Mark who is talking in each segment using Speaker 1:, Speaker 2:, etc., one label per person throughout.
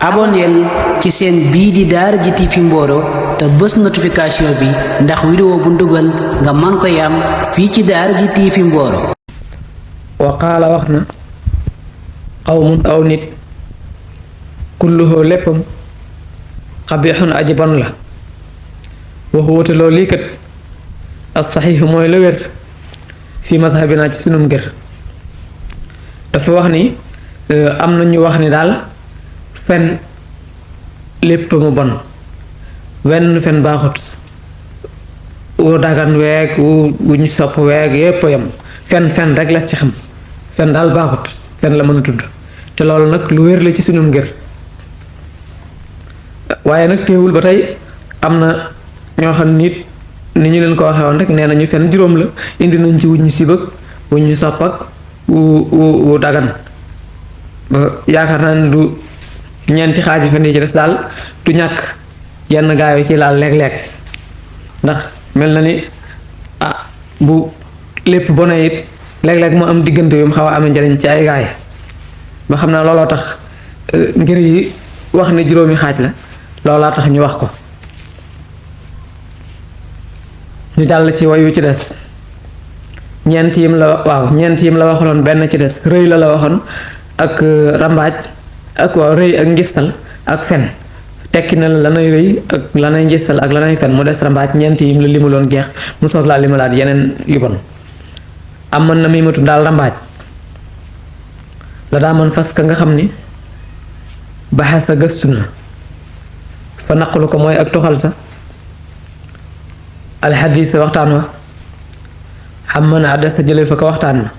Speaker 1: abonneel ci seen bii di Daara J TV Mboro te bës notification bi ndax vidéo bu ndugal nga man ko yam fii ci Daara J TV Mboro.
Speaker 2: wa qaala wax na qawmun aw nit kulluhu léppam xabixun aji bon la waxu wute loolu lii kat as saxiixu mooy la wér fi madhabina ci sunum ngir dafa wax ni am na ñu wax ni daal fen lépp mu bon wenn fen baaxut wu dagan weeg wu ñu sopp weeg yépp yam fen rek la ci xam fen daal baaxut fen la mën a tudd te loolu nag lu wér la ci sunum ngir waaye nag teewul ba tey am na ñoo xam nit ni ñu leen ko waxee woon rek nee nañu fen juróom la indi nañ ci wu ñu sib ak wu ñu sopp ak wu dagan ba yaakaar naa ne du ñeenti xaaji fen yi ci des daal du ñàkk yenn gaa yi ci laal léeg-léeg ndax mel na ni bu lépp bone it léeg-léeg mu am diggante yu mu xaw a amee njariñ ci ay gaay ba xam naa looloo tax ngir yi wax ne juróomi xaaj la loolaa tax ñu wax ko ñu jàll ci wayu ci des ñeent yim la waxaloon benn ci des rëy la waxoon ak rambaaj ak waaw rëy ak ngistal ak fen tekki na la lanay rëy ak lanay ngistal ak lanay fen mu des rambaaj ñeent yim la limuloon jeex mu soog laa limalaat yeneen yu bon am man na mimatu daal rambaaj la daa man fas ka nga xam ni baxasa gëstu na fa naqlu ko mooy ak toxal sa alxadiis waxtaan wa xam man a adda sa jële fa ko waxtaan na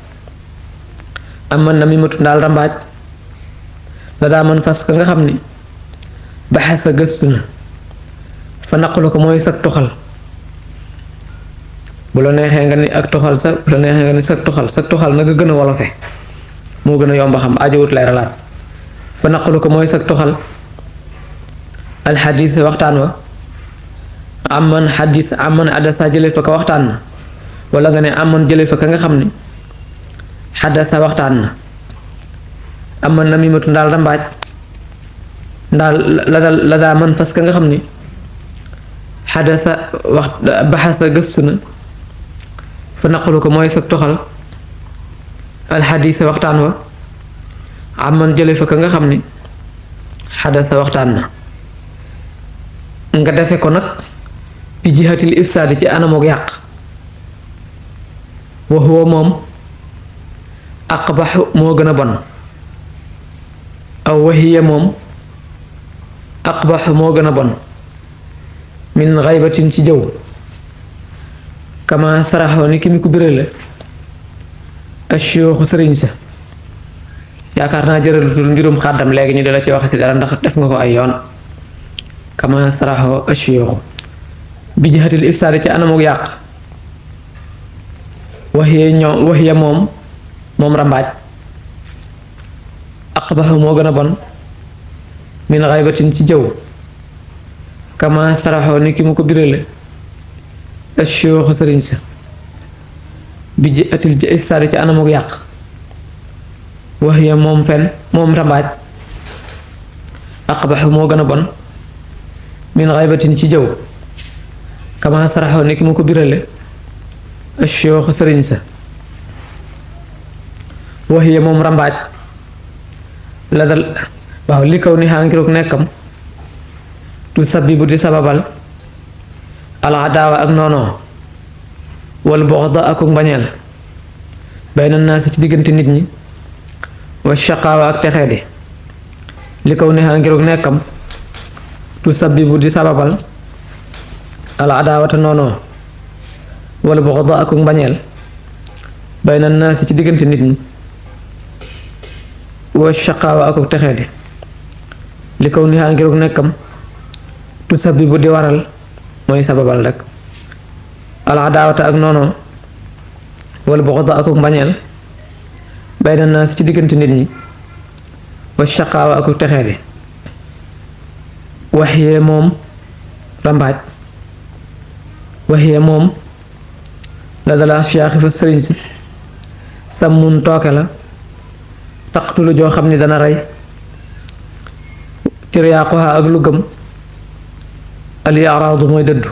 Speaker 2: am man na mimatu daal rambaaj la daa man fas ka nga xam ni baxasa gëstu na fa naqlu ko mooy sag toxal bu la neexee nga ni ak toxal sa bu la neexee nga ni sag toxal na nga gën a wolofe moo gën a yomba xam ajowut leeralaat fa naqlu ko mooy sag toxal alxadiis waxtaan wa aman xadiis aman adasa jële fa ka waxtaan na wala nga ne aman jële fa ka nga xam ni xadasa waxtaan na aman namimatu ndaal rambaaj ndaal la daa man fas ka nga xam ni xadasa wax baxasa gëstu na fa naqlu ko mooy sag toxal alxadiis waxtaan wa aman jële fa ka nga xam ni xadasa waxtaan na nga defe ko nag bi jihatil ifsaadi ci anamuk yàq wa huwa moom aqbaxu moo gën a bon aw wahiya moom aqbaxu moo gën a bon min xaybatin ci jëw kama saraxoo ni ki mi ko birale ashiyooxu sëriñ sa yaakaar naa jëralutul ngirum xàddam léegi ñu di la ci waxati dara ndax def nga ko ay yoon kama saraxoo ashiyooxu bi jihatil ifsaadi ci anamuk yàq waxiya moom rambaaj aqbaxu moo gën a bon min xaybatin ci jëw kama saraxoo ni ki mu ko birale ashiyooxu sëriñ sa bi jihatil ifsaadi ci anamuk yàq waxiya moom rambaaj aqbaxu moo gën a bon min xaybatin ci jëw kama saraxoo ni ki mu ko birale ashiyooxu sëriñ sa waxiya moom rambaaj la dal waaw li kaw ni xaangiruk nekkam tu sabibu di sababal al adaawa ak noonoo wal buxda ak mbañeel bayna naasi ci diggante nit ñi wa shaqaawa ak texeedi li kaw ni xaangiruk nekkam tu sabibu di sababal al adaawata noonoo wala buxda ak mbañeel bayna naasi ci diggante nit ñi wa shaqaawa ak texeedi li kaw ni xaa ngiruk nekkam tu sabibu di waral mooy sababal rek al adaawata ak noonoo wala buxda ak mbañeel bayna naasi ci diggante nit ñi wa shaqaawa ak texeedi waxyee moom rambaaj waxyee moom la dala siyaaxi fa sëriñ si sàmmun tooke la taqtulu joo xam ni dana rey tiryaaquha ak lu gëm al iraadu mooy dëddu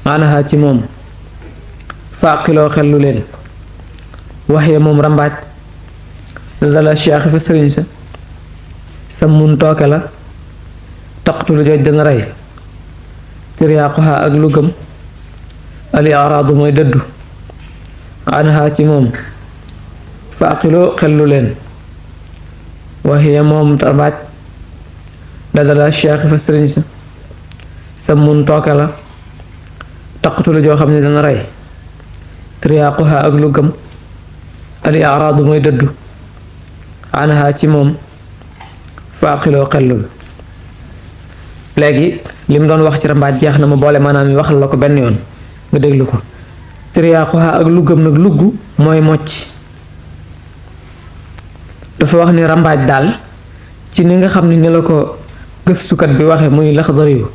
Speaker 2: anha ci moom faaqiloo xellu leen waxee moom rambaaj dala cheikh fa sëriñ sa mun tooke la taqtulu jooj dana rey tiryaaquha ak lu gëm al iraadu mooy dëddu anha ci moom faaqiloo xellu leen waxee moom rambaaj dala cheikh fa sëriñ sa mun tooke la taqtulu joo xam ne dana rey tiryaaquha ak lu gëm al iraadu mooy dëddu anha ci moom faaqiloo xellul léegi li mu doon wax ci rambaaj jeex na ma boole maanaam waxal la ko benn yoon nga déglu ko tiryaaquha ak lu gëm nag lugg mooy mocc dafa wax ni rambaaj daal ci ni nga xam ne ni la ko gëstukat bi waxe muy Laxdari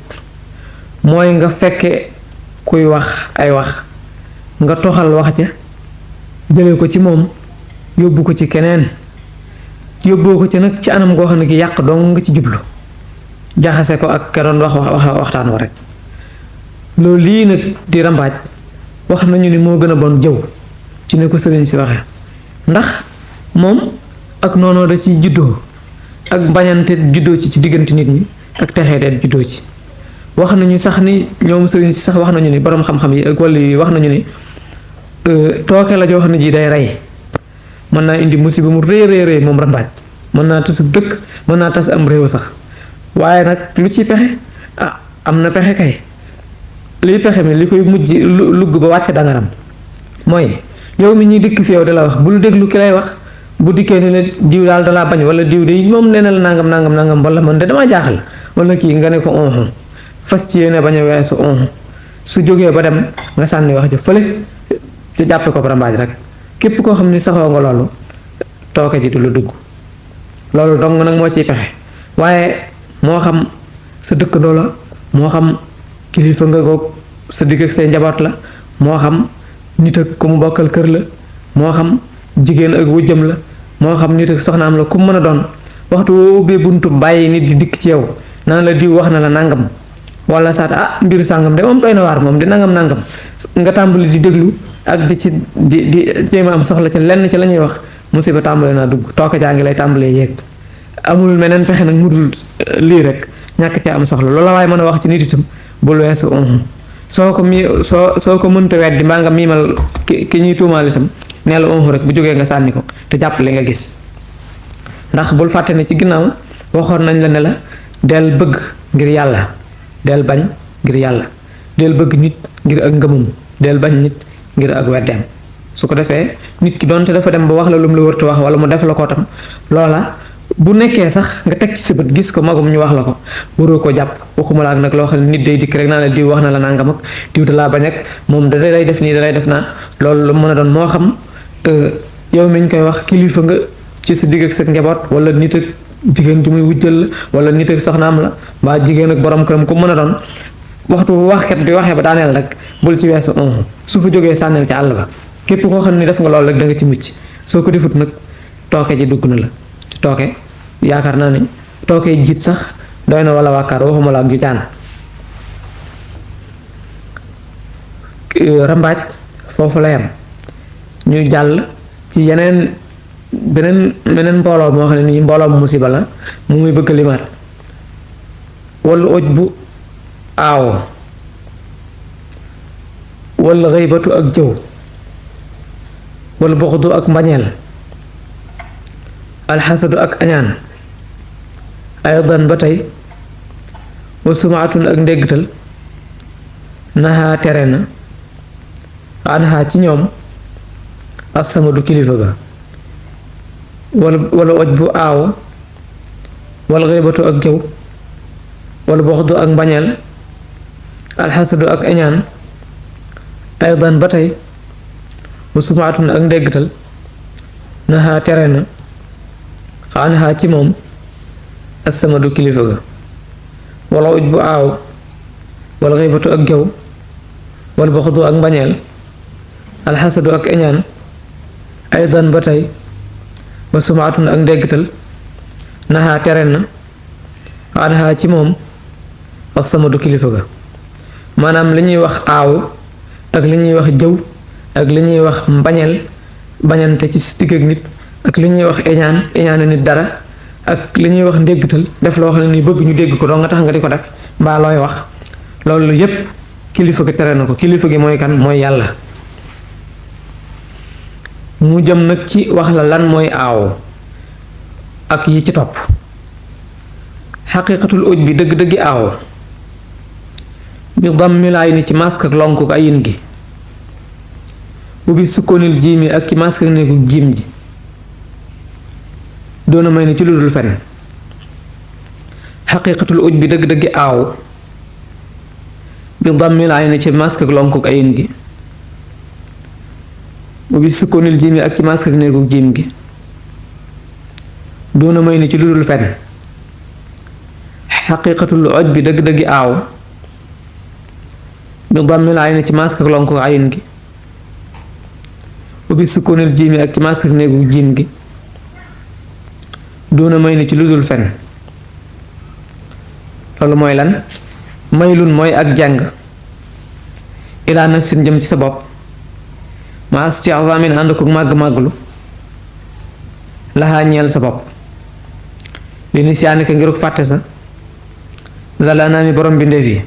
Speaker 2: mooy nga fekke kuy wax ay wax nga toxal wax ja jële ko ci moom yóbbu ko ci keneen yóbboo ko ci nag ci anam goo xam ne gi yàq dong nga ci jublu jaxase ko ak ka doon waxtaan wa rek loolu lii nag di rambaaj wax nañu ni moo gën a bon jëw ci ne ko sëriñ si waxe ndax moom ak noonoo da ci juddoo ak bañante juddoo ci diggante nit ñi ak texee deet juddoo ci wax nañu sax ni ñoom sëriñ si sax wax nañu ni boroom xam-xam yi ak wàll yi wax nañu ni tooke la joo xam ne ji day rey mën naa indi musiba mu rëy moom rambaaj mën naa tasub dëkk mën naa tas am réew sax waaye nag lu ci pexe am na pexe kay liy pexe mi li koy mujj lugg ba wàcc dangaram mooy yow mi ñuy dikk fi yow da la wax bul déglu ki lay wax bu dikkee ni la diw daal dalaa bañ wala diw de moom nee na la nangam wala man de damaa jaaxal wala kii nga ne ko onhu fas ci yéene bañ a weesu onhu su jógee ba dem nga sànni wax ja fële te jàppe ko rambaaj rek képp koo xam ni saxoo nga loolu tooke ji du la dugg loolu dong nag moo ciy pexe waaye moo xam sa dëkkandoo la moo xam kilifa nga goog sa digg ak say njaboot la moo xam nit ak ku mu bokkal kër la moo xam jigéen ak wujjam la moo xam nit ak soxnaam la ku mën a doon waxtu woo ubbee buntu bàyyi nit di dikk ci yow naan la diw wax na la nangam wala saat mbiru sàngam de moom doy na waar moom di nangam nga tàmbali di déglu ak di jéem a am soxla ca lenn ca la ñuy wax musiba tàmbali naa dugg tooke jaa ngi lay tàmbalee yéeg amul meneen pexe nag mu dul lii rek ñàkk ca am soxla loola waaye mën a wax ci nit itam bul weesu soo ko mënta weddi mbaa nga miimal ki ñuy tuumaal itam nee la rek bu jógee nga sànni ko te jàppale nga gis ndax bul fàtte ne ci ginnaaw waxoon nañ la ne la del bëgg ngir yàlla del bañ ngir yàlla del bëgg nit ngir ak ngëmam del bañ nit ngir ak weddeem su ko defee nit ki doonte dafa dem ba wax la lu mu la wërtu wax wala mu def la ko tam loola bu nekkee sax nga teg ci sa bët gis ko magum ñu wax la ko waroo ko jàpp waxuma la ak nag loo xam ne nit day dikk rek naa la diw wax na la nangam ak diw da laa bañ ak moom da lay def nii da lay def naa loolu lu mën a doon moo xam yow mi ñu koy wax kilifa nga ci sa digg ak sa njaboot wala nit ak jigéen ju muy wujjal la wala nit ak soxnaam la mbaa jigéen ak borom këram ku mën a doon waxtu waxkat bi waxee ba daaneel rek bul ci weesu su fa jógee sànneel ci àll ba képp koo xam ne def nga loolu rek da nga ci mucc soo ko defut nag tooke ji dugg na la ci tooke yaakaar naa ne tooke jiit sax doy na wala waakaar waxuma la ak ju jaan rambaaj foofu la yam ñu jàll ci beneen mbooloo moo xam ne nii mbooloo musiba la mu muy bëgg limaat wala oj bu aawo wala xëybatu ak jëw wala boxdu ak mbañeel alxasadu ak añaan aydan ba tey wa sumaatun ak ndéggtal naxaa tere na anxaa ci ñoom assamadu kilifa ga wala oj bu aawo wala xëybatu ak jëw wala boxdu ak mbañeel alxasadu ak añaan aydan ba tey wa sumaatun ak ndéggtal naxaa tere na anxaa ci moom assamadu kilifa ga wala oj bu aaw wala xëybatu ak jëw wala boxdu ak mbañeel alxasadu ak añaan aydan ba tey wa sumaatun ak ndéggtal naxaa tere na anha ci moom as-samadu kilifa ga maanaam li ñuy wax aaw ak li ñuy wax jëw ak li ñuy wax bañante ci digg ak nit ak li ñuy wax iñaane nit dara ak li ñuy wax ndéggtal def loo xam ne ni bëgg ñu dégg ko doo nga tax nga di ko def mbaa looy wax loolu yépp kilifa gi tere na ko. kilifa gi mooy kan? mooy yàlla. mu jëm nag ci wax la lan mooy aaw ak yi ci topp. xaqiqatul uj bi dëgg-dëggi aaw bi dammilaay ni ci mask ak lonk ak ayin gi ubbi sukkoonil jiimi ak ci mask ak neeku jiim ji doona may ni ci lu dul fen. xaqiqatul uj bi dëgg-dëggi aaw bi dammilaay ni ci mask ak lonk ak ayin gi ubbi sukkoonil jiimi ak ci mask ak neeku jiim gi doona may ni ci lu dul fen. xaqiqatul uj bi dëgg-dëggi aaw bi dammil ayni ci mask ak lonk ayin gi ubbi sukkoonil jiimi ak ci mask ak néegu jiim gi doona may ni ci lu dul fen. loolu mooy lan? maylun mooy ak jàng ilaa nafsin jëm ci sa bopp maas ci azamin ànd ko màgg-màgglu laxaa ñeel sa bopp li ni siyaani ka ngiruk fàtte sa dala naa mi borom bindeef yi.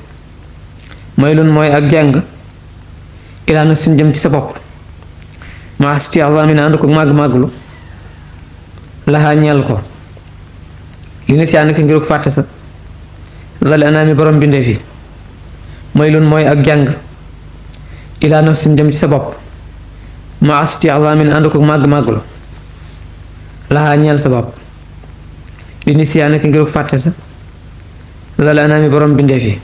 Speaker 2: maylun mooy ak jàng ilaa nafsin jëm ci sa bopp maas ci azamin ànd ko màgg-màgglu laxaa ñeel ko li ni siyaani ka ngiruk fàtte sa dala naa mi borom bindeef yi. maylun mooy ak jàng ilaa nafsin jëm ci sa bopp maas ci azamin ànd ko màgg-màgglu laxaa ñeel sa bopp li ni siyaani ka ngiruk fàtte sa dala anaami borom bindeef yi.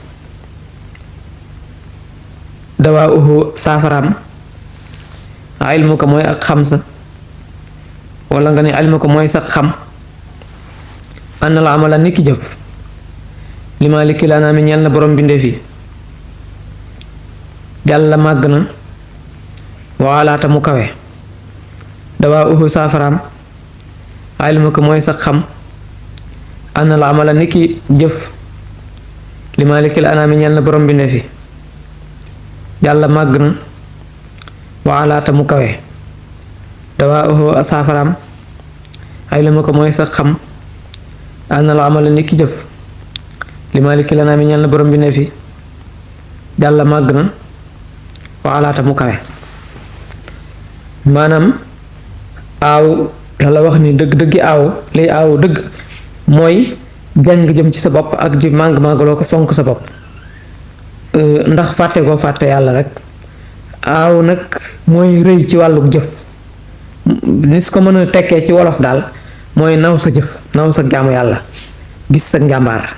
Speaker 2: dawaa uhu saafaraam ilmu ko mooy ak xam sa wala nga ne ilmu ko mooy sax xam ànd la amala ni ki jëf li ma likki la anaami ñeel na borom bindeef yi. yàlla màgg na waalaata mu kawe. dawaa uhu saafaraam ilmu ko mooy sax xam ànd la amala ni ki jëf li maalikil anaami ñeel na borom bi ne fi. yàlla màgg na waalaata mu kawe. dawaa uhu saafaraam ay la ma ko mooy sax xam ànd la amala ni ki jëf li maalikil anaami ñeel na borom bi ne fi. yàlla màgg na waalaata mu kawe. maanaam aaw yàlla wax ni dëgg-dëggi aaw lay aaw dëgg mooy jàng jëm ci sa bopp ak di màgg-màggaloo ko fonk sa bopp ndax fàtte koo fàtte yàlla rek. aaw nag mooy rëy ci wàllu jëf ni su ko mën a tekkee ci wolof daal mooy naw sa jëf naw sa jaamu yàlla gis sa njàmbaar.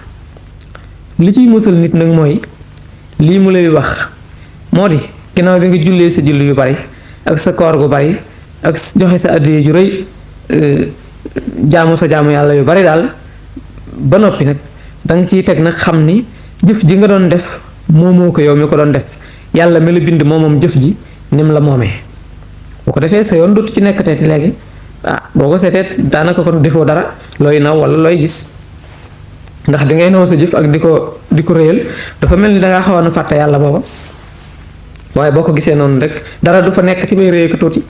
Speaker 2: li ciy musal nit nag mooy lii mu lay wax moo di ginnaaw bi nga jullee sa julli yu bari ak sa koor gu bari ak joxe sa addiya ju rëy jaamu sa jaamu yàlla yu bari daal ba noppi nag danga ciy teg nag xam ni jëf ji nga doon def moomoo ko yow mi ko doon def yàlla mi la bind moom jëf ji nim la moomee. boo ko defee sa yoon dootu ci nekkatee ti léegi boo ko seetee daanaka kon defoo dara looy naw wala looy gis ndax bi ngay naw sa jëf ak di ko rëyal dafa mel ni dangaa xawoon a fàtte yàlla booba waaye boo ko gisee noonu rek dara du fa nekk ci bay rëy ko tuuti.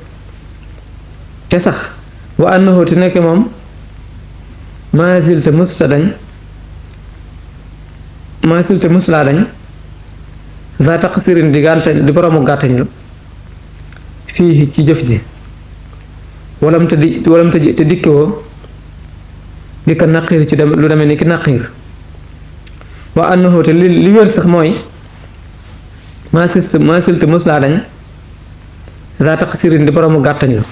Speaker 2: te sax wa annahu te nekk moom maasilta musta dañ za taqsirin di boroomu gàttañ lu fii ci jëf ji walam te dikkewoo di ko naqiir ci lu demee ni ki naqiir. wa annahu te li wér sax mooy maasilta muslaa dañ za taqsirin di boroomu gàttañ lu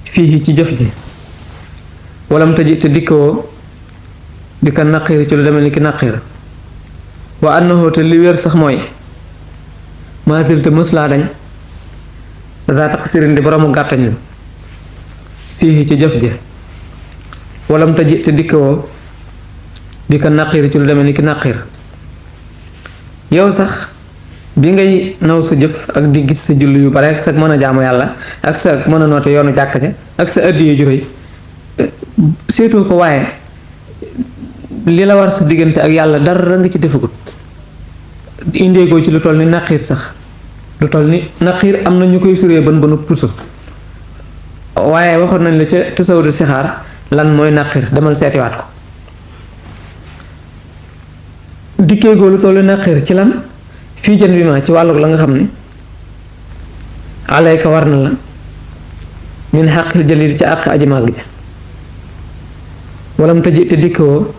Speaker 2: fii ci jëf ji walam te dikkewoo di ko naqiir ci lu demee ni ki naqiir. wa annahu te li wér sax mooy maasil te muslaa dañ daa taqsirin di boroomu gàttañ lu fii ci jëf ji walam te dikkewoo di ko naqiir ci lu demee ni ki naqiir. yow sax bi ngay naw sa jëf ak di gis sa julli yu bare ak sa mën a jaamu yàlla ak sa mën a noote yoonu jàkka ja ak sa addiya ju rëy seetoo ko waaye li la war sa diggante ak yàlla dara nga ci defagut indeegoo ci lu toll ni naqiir sax lu toll ni naqiir am na ñu koy firee bën bënu puso waaye waxoon nañ la ca tasawudu sixaar lan mooy naqiir demal seetiwaat ko dikkeegoo lu toll ni naqiir ci lan fii jën bi ma ci wàllug la nga xam ne alayka war na la min xaqil jalil ci àq aji màgg ja walam tëji te dikkoo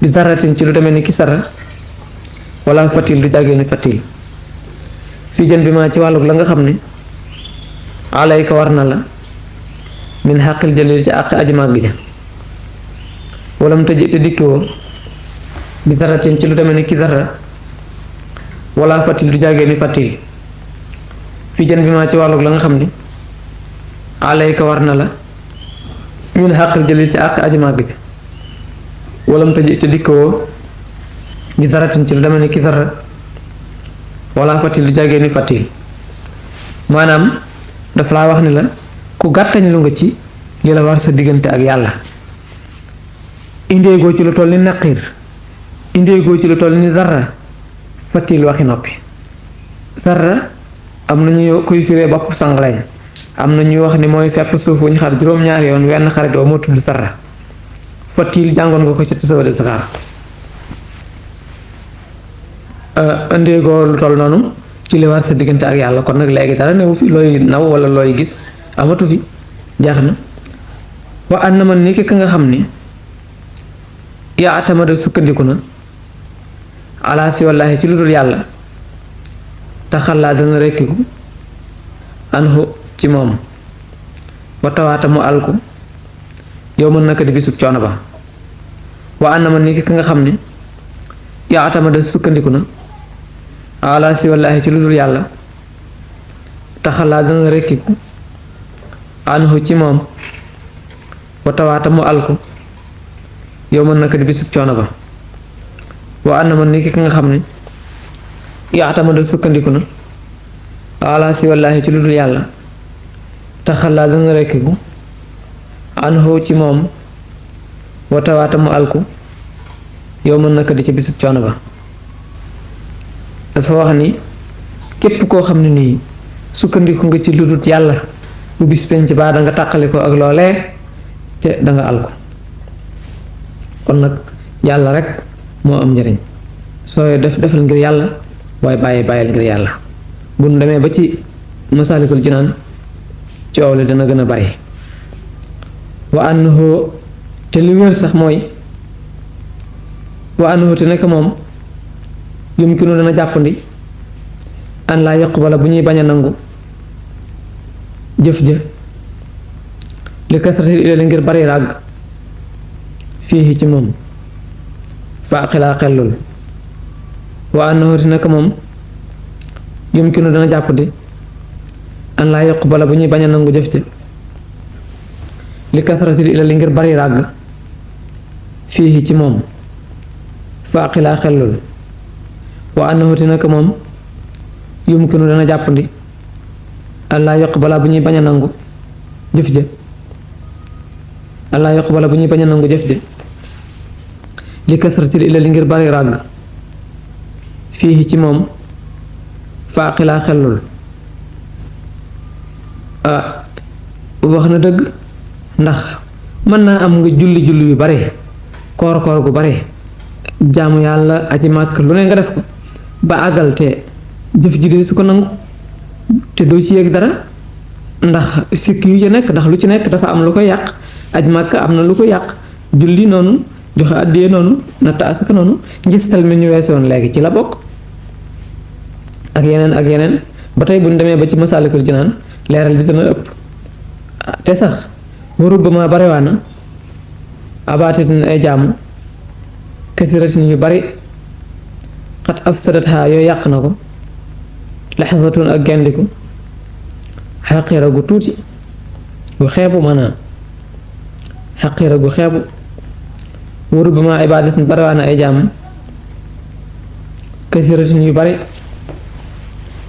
Speaker 2: di daratin ci lu demee ni kisara wala fatil du jàggee ni fatil fii jën bi ma ci wàllug la nga xam ne alayka war na la min xaqil jalil ci àq aji màgg ja walam tëji te dikkoo di daratin ci lu demee ni kisara wala fatil du jàggee ni fatil fii jën bi ma ci wàllug la nga xam ne alayka war na la min xaqil jalil ci àq aji màgg ja walam tëji te dikkoo di daratin ci lu demee ni ki dara wala fatil lu jàggee ni fatil maanaam daf laa wax ni la ku gàttañ lu nga ci li la war sa diggante ak yàlla indeegoo ci lu toll ni naqiir indeegoo ci lu toll ni dara fatil waxi noppi dara am na ñu koy firee bopp sanglañ am na ñuy wax ni mooy fepp suuf wuñ xar juróom-ñaari yoon wenn xarit wa moo tudd dara fatil jàngoon nga ko ci tasawudu sixaar indeegoo lu toll noonu ci li war sa diggante ak yàlla kon nag léegi dara newu fi looy naw wala looy gis amatu fi jaax na wa ànd na man ni ki nga xam ni yaa atamada sukkandiku na ala si wallaahi ci lu dul yàlla te xalaa dana rekkiku anhu ci moom wa tawaata mu alku yow mën naka di bisub coono ba wa ànd na man ni ki nga xam ni yaa atamada sukkandiku na ala si wallaahi ci lu dul yàlla te xalaa dana rekkiku anhu ci moom wa tawaata mu alku yow mën naka di bisub coono ba wa ànd na man ni ki nga xam ne yaatamada sukkandiku na ala si wallaahi ci lu dul yàlla te xalaa dana rekkiku anhu ci moom wa tawaata mu alku yow mën naka di ci bisub coono ba dafa wax ni képp koo xam ne nii sukkandiku nga ci lu dul yàlla bu bis penc baa da nga tàqali ko ak loolee te da nga alku kon nag yàlla rek moo am njëriñ sooy defal ngir yàlla waaye bàyyil ngir yàlla bu nu demee ba ci masaalikul jinaan coow li dana gën a bari wa annahu te li wér sax mooy wa annahu te nekk moom yumkinu dana jàppandi an laa yaqbala bu ñuy bañ a nangu jëf ja li kasratil ilal ngir bari ràgg fii ci moom fa aqilaa xellul wa annahu te nekk moom yumkinu dana jàppandi an laa yaqbala bu ñuy bañ a nangu jëf ja li kasratil ilal ngir bari ràgg fii ci moom fa aqilaa xellul wa annahu te nekk moom yumkinu dana jàppandi allah yaqbala bu ñuy bañ a nangu jëf ja allah yaqbala bu ñuy bañ a nangu jëf ja li kasratil ilal ngir bari ràgg fii ci moom fa aqilaa xellul wax na dëgg ndax mën naa am nga julli yu bare koor gu bare jaamu yàlla aji màkk lu ne nga def ko ba àggal te jëf ji de su ko nangu te doo ci yëg dara ndax sikk yu ci nekk ndax lu ci nekk dafa am lu koy yàq aj màkk am na lu ko yàq julli noonu joxe àddiyee noonu natt asaka noonu njistal mi ñu weesoon léegi ci la bokk ak yeneen ba tey bu ñu demee ba ci masaalikul jinaan leeral bi dana ëpp te sax waru ba ma barewaana abaatatin ay jaamu kasiratin yu bari xat afsadatha yooyu yàq na ko laxasatun ak gendiku xaqira gu tuuti gu xeebu maanaam xaqira gu xeebu waru ba ma ibaadatin barewaana ay jaamu kasiratin yu bari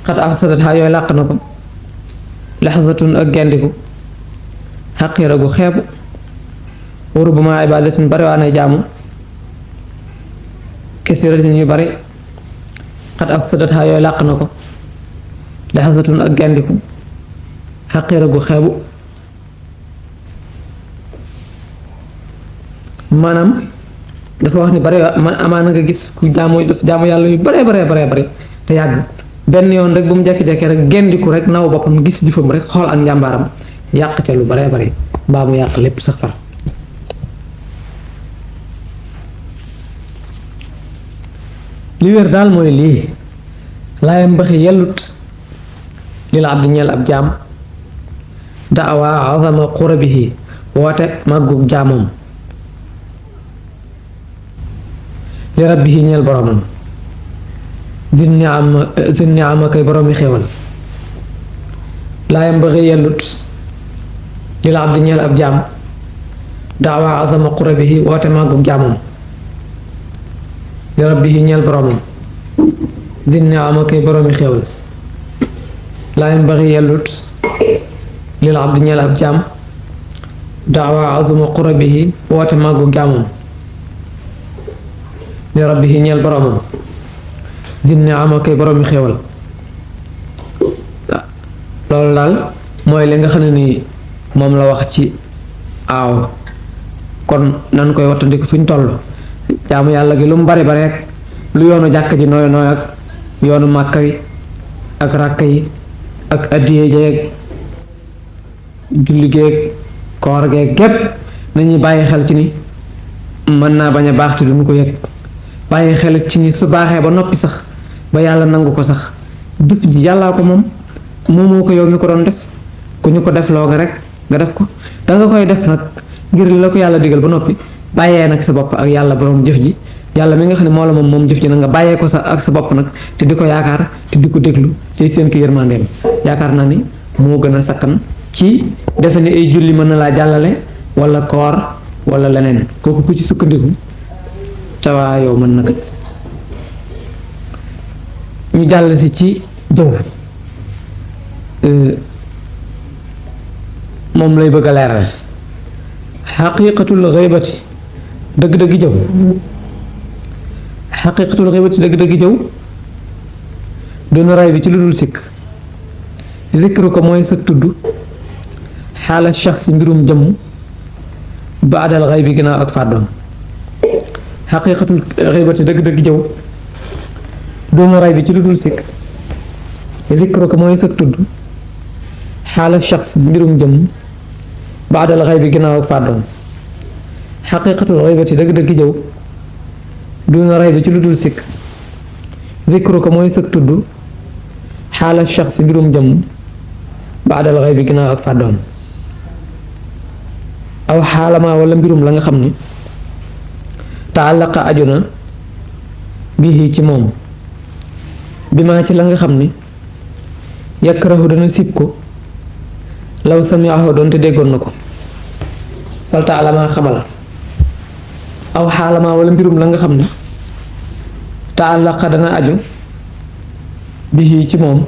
Speaker 2: xat afsadatha yooyu làq na ko laxasatun ak gendiku xaqira gu xeebu waru ba ma ibaadatin barewaana ay jaamu kasiratin yu bari xat afsadatha yooyu làq na ko laxasatun ak gendiku xaqira gu xeebu maanaam dafa wax ni bari man amaana nga gis ku jaamu yàlla yu bare te yàgg benn yoon rek bu mu jekki-jekki rek gendiku rek naw boppam gis jëfam rek xool ak njàmbaaram yàq ca lu bare mbaa mu yàq lépp sax far li wér daal mooy lii laayam mbaxi yellut lil abdi ñeel ab jaam daawa azama qurabihi woote màggug jaamoom li rabbihi ñeel boromam din niama kay boroomi xéewal laayam mbaxi yellut lil abdi ñeel ab jaam daawa azama qurabihi woote màggug jaamoom li rabbihi ñeel boromam din niama kay boroomi xéewal laa yambaxi yellut lil abdi ñeel ab jaam daawa azuma qurabihi woote màggu jaamam li rabbihi ñeel boromam din niama kay boroomi xéewal loolu daal mooy li nga xam ne nii moom la wax ci aaw kon nan koy wattandiku fi ñu toll jaamu yàlla gi lu mu bari rek lu yoonu jàkk ji nooy ak yoonu màkka wi ak ràkk yi ak addiye jeeg julli géeg koor geeg gépp nañuy bàyyi xel ci ni mën naa bañ a baax te duñu ko yëg bàyyi xel ci ni su baaxee ba noppi sax ba yàlla nangu ko sax jëf ji yàllaa ko moom moomoo ko yow mi ko doon def ku ñu ko def loo nga rek nga def ko danga koy def nag ngir li la ko yàlla digal ba noppi bàyyee nag sa bopp ak yàlla borom jëf ji yàlla mi nga xam ne moo la moom jëf ji nag nga bàyyee ko sa ak sa bopp nag te di ko yaakaar te di ko déglu te seen ko yërmandeem yaakaar naa ni moo gën a sakkan ci defe ni ay julli mën na laa jàllale wala koor wala leneen kooku ku ci sukkandiku tawaa yow mën na kat ñu jàll si ci jëw moom lay bëgg a leeral xaqiqatul xaybati dëgg-dëgg jëw xaqiqatul xaybati dëgg-dëgg jëw doona ray bi ci lu dul sikk zikru ko mooy sa tudd xaala shaxsi mbirum jëmm baadal xay bi ginnaaw ak fàddoom xaqiqatul xaybati dëgg-dëgg jëw doona ray bi ci lu dul sikk zikru ko mooy sa tudd xaala shaxsi mbirum jëmm baadal xay bi ginnaaw ak fàddoom xaqiqatul xaybati dëgg-dëgg jëw duna ray bi ci lu dul sikk zikru ko mooy sëg tudd xaala shaxsi mbirum jëmm baadal xay bi ginnaaw ak fàddoom aw xaalamaa wala mbirum la nga xam ni taallaqa aju na bii ci moom bi maa ci la nga xam ni yakrahu dana sib ko law samiahu doonte déggoon na ko falta alamaa xamal aw xaalamaa wala mbirum la nga xam ne taallaqa dana aju bihi ci moom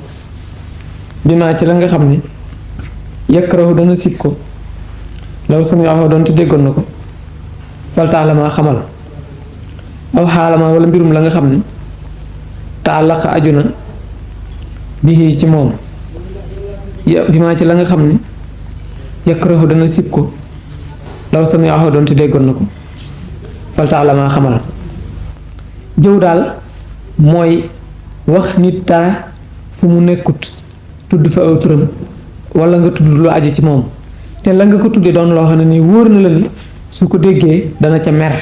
Speaker 2: bi maa ci la nga xam ne yakrahu dana sib ko law samiahu doonte déggoon na ko falta alamaa xamal aw xaalamaa wala mbirum la nga xam ne taallaqa aju na bihi ci moom bi maa ci la nga xam ne yakrahu dana sib ko law samiahu doonte déggoon na ko falta alamaa xamal jëw daal mooy wax nit dara fu mu nekkut tudd fa aw turam wala nga tudd lu aju ci moom te la nga ko tuddee doon loo xam ne nii wóor na la ni su ko déggee dana ca mer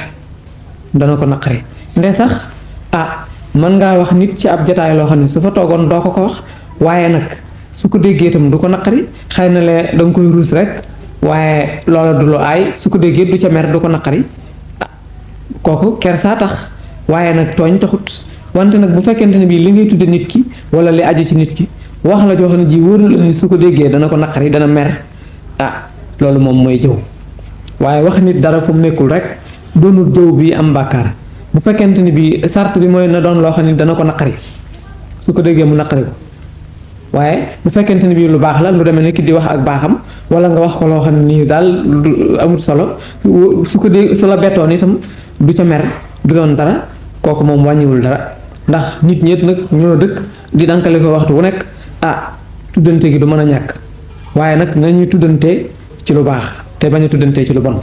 Speaker 2: dana ko naqari nde sax mën ngaa wax nit ci ab jataay loo xam ne su fa toogoon doo ko wax waaye nag su ko déggee itam du ko naqari xëy na lee danga koy ruus rek waaye loola du lu aay su ko déggee du ca mer du ko naqari kooku kersaa tax waaye nag tooñ taxut wante nag bu fekkente ne bii li ngay tudde nit ki wala li aju ci nit ki wax la joo xam ne ji wóor na la ni su ko déggee dana ko naqari dana mer loolu moom mooy jëw waaye wax nit dara fu mu nekkul rek doonul jëw bi am bàkkaar bu fekkente ni bii sart bi mooy na doon loo xam ne dana ko naqari su ko déggee mu naqari ko waaye bu fekkente ni bii lu baax la lu demee ne ki di wax ak baaxam wala nga wax ko loo xam ne nii daal amul solo su ko dégg su la bettoon itam du ca mer du doon dara kooku moom wàññiwul dara ndax nit ñeet nag ñoo dëkk di dankale ko waxtu wu nekk tuddante gi du mën a ñàkk waaye nag nañu tuddante ci lu baax te bañ a tuddante ci lu bon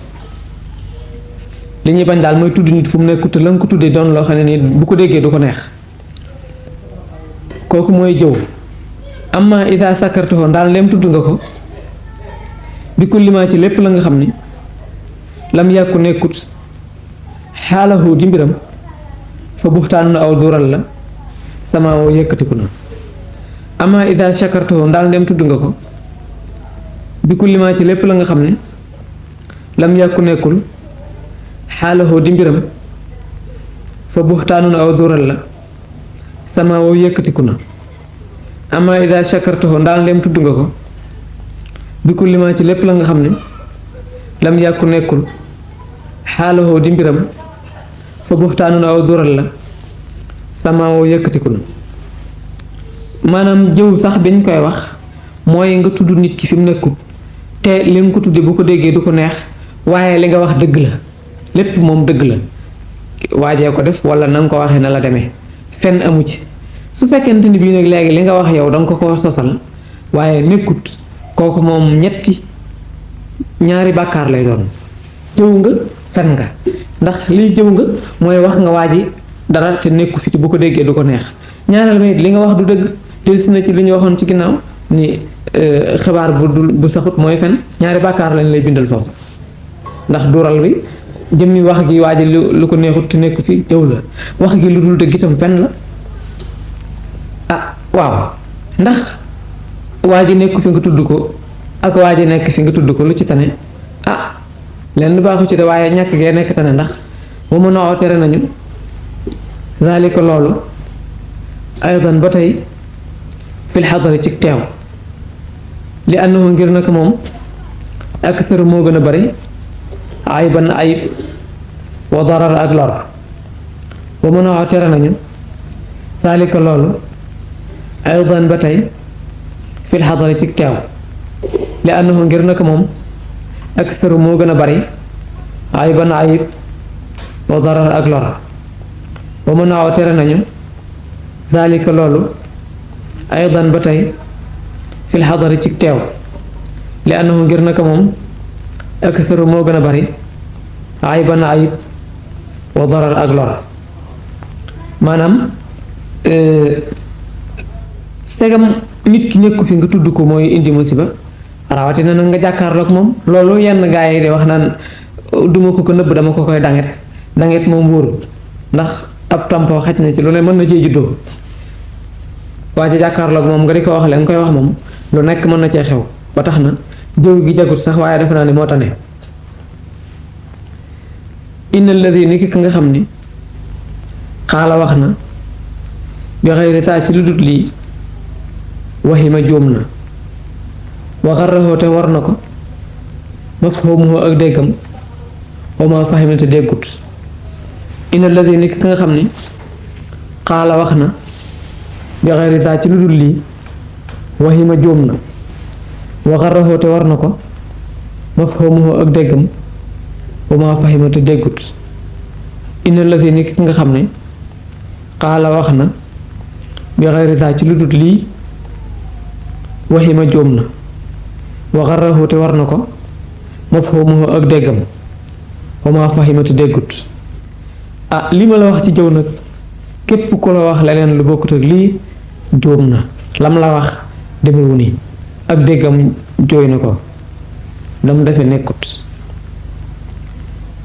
Speaker 2: li ñuy bañ daal mooy tudd nit fu mu nekk te la nga ko tuddee doon loo xam ne nii bu ko déggee du ko neex kooku mooy jëw amma ida sakartoo ndaal leem tudd nga ko bi kulli ma ci lépp la nga xam ni lam yàkku nekkut xaalahu di mbiram fa buxtaanu na aw dural la sama woo yëkkatiku na amma ida sakartoo ndaal leem tudd nga ko bi kulli ma ci lépp la nga xam ne lam yàkku nekkul xaalahu di mbiram fa buxtaanu na aw dural la sama woo yëkkatiku na amma ida shakartahu ndaal ndem tudd nga ko bi kulli ma ci lépp la nga xam ne lam yàkku nekkul xaalahoo di mbiram fa buxtaanun aw dural la sama woo yëkkatiku na maanaam jëw sax biñ koy wax mooy nga tudd nit ki fi mu nekkul te li nga ko tudde bu ko déggee du ko neex waaye li nga wax dëgg la lépp moom dëgg la waajee ko def wala na nga ko waxee na la demee fenn amu ci su fekkente ni bii nag léegi li nga wax yow danga ko sosal waaye nekkut kooku moom ñaari bàkkaar lay doon jëw nga fen nga ndax liy jëw nga mooy wax nga waaji dara te nekku fi ci bu ko déggee du ko neex ñaareel ba it li nga wax du dëgg delsi na ci li ñu waxoon ci ginnaaw ni xibaar bu saxut mooy fen ñaari bàkkaar lañ lay bindal foofu ndax dural bi jëmmi wax gi waaji lu ko neexut te nekku fi jëw la wax gi lu dul dëgg itam fen la waaw ndax waa ji nekk fi nga tudd ko ak waa ji nekk fi nga tudd ko lu ci tane lenn baaxu ci de waaye ñàkk gee nekk tane ndax mu mën a tere nañu zalika loolu aydan ba tey fil xadari ci teew li annahu ngir naka moom akthar moo gën a bari ayban ayib wa darar ak lor wa mën a tere nañu zalika loolu aydan ba tey fil xadari ci teew li annahu ngir naka moom aksaru moo gën a bari ayban ayib wa darar ak lor wa mën a tere nañu zalika loolu aydan ba tey fil xadari ci teew li annahu ngir naka moom aksaru moo gën a bari ayban ayib wa darar ak lor maanaam segam nit ki nekku fi nga tudd ko mooy indi musiba rawatina nag nga jàkkaarloog moom loolu yenn gaa yi de wax naan duma ko nëbb dama ko koy danget moom wóoru ndax ab tampoo xaj na ci lu ne mën na cee juddoo waaye jàkkaarloog moom nga di ko wax leen nga koy wax moom lu nekk mën na cee xew ba tax na jëw gi jagut sax waaye defe naa ni moo tane inna alladi ni ki nga xam ni xaala wax na bi xëyri taa ci lu dut lii waxima jóom na waxarraxoo te war na ko mafhumuhu ak déggam wa ma fahima te déggut inna alladi ni ki nga xam ni xaala wax na bi xëyri taa ci lu dul lii waxima jóom na waxarraxoo te war na ko mafhumuhu ak déggam wa ma fahima te déggut inna alladi ni ki nga xam ne xaala wax na bi xëyri taa ci lu dul lii waxima jóom na waxarrahu te war na ko mafhumuhu ak déggam wa ma fahima te déggut li ma la wax ci jëw nag képp ku la wax leneen lu bokkut ak lii jóom na lam la wax demewu ni ak déggam jooy na ko dam defe nekkut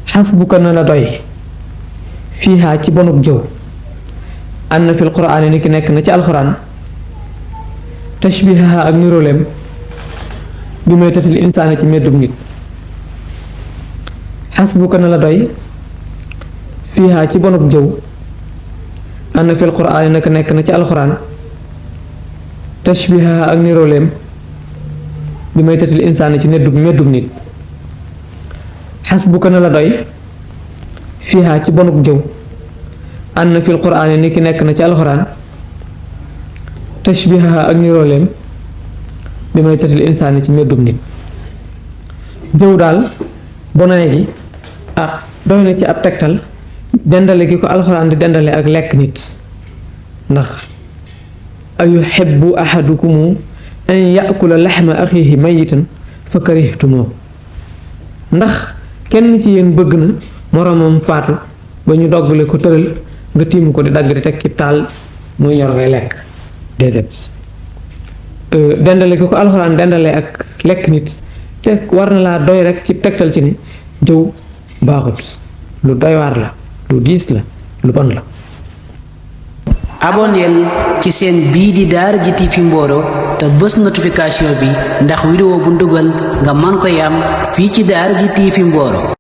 Speaker 2: xasbuka na la doy fiihaa ci bonub jëw anna fil quraan ni ki nekk na ci alxuraan tashbihaha ak niroleem bi may tatil insaana ci meddum nit xasbuka na la doy fiihaa ci bonub jëw anna fil quraan naka nekk na ci alxuraan tashbihaha ak niroleem bi may tatil insaana ci meddum nit xasbuka na la doy fiihaa ci bonub jëw anna fil quraan ni ki nekk na ci alxuraan tashbihaha ak nirooleem bi may tatil insaani ci meddum nit jëw daal bonaay gi doy na ci ab tegtal dendale gi ko alxuraan di dendale ak lekk nit ndax ayuhibbu ahadukum an yakula laxma axiihi mayitan fa karihtumoo ndax kenn ci yéen bëgg na moroomam faatu ba ñu doggale ko tëral nga tiim ko di dagg di teg ci taal muy ñor ngay lekk déedéet dendale gi ko alxuraan dendale ak lekk nit te war na laa doy rek ci tegtal ci ni jëw baaxut lu doy waar la lu diis la lu bon la.
Speaker 1: abonneel ci seen bii di Daara J TV Mboro te bës notification bi ndax vidéo bu ndugal nga man ko yam fii ci Daara J TV Mboro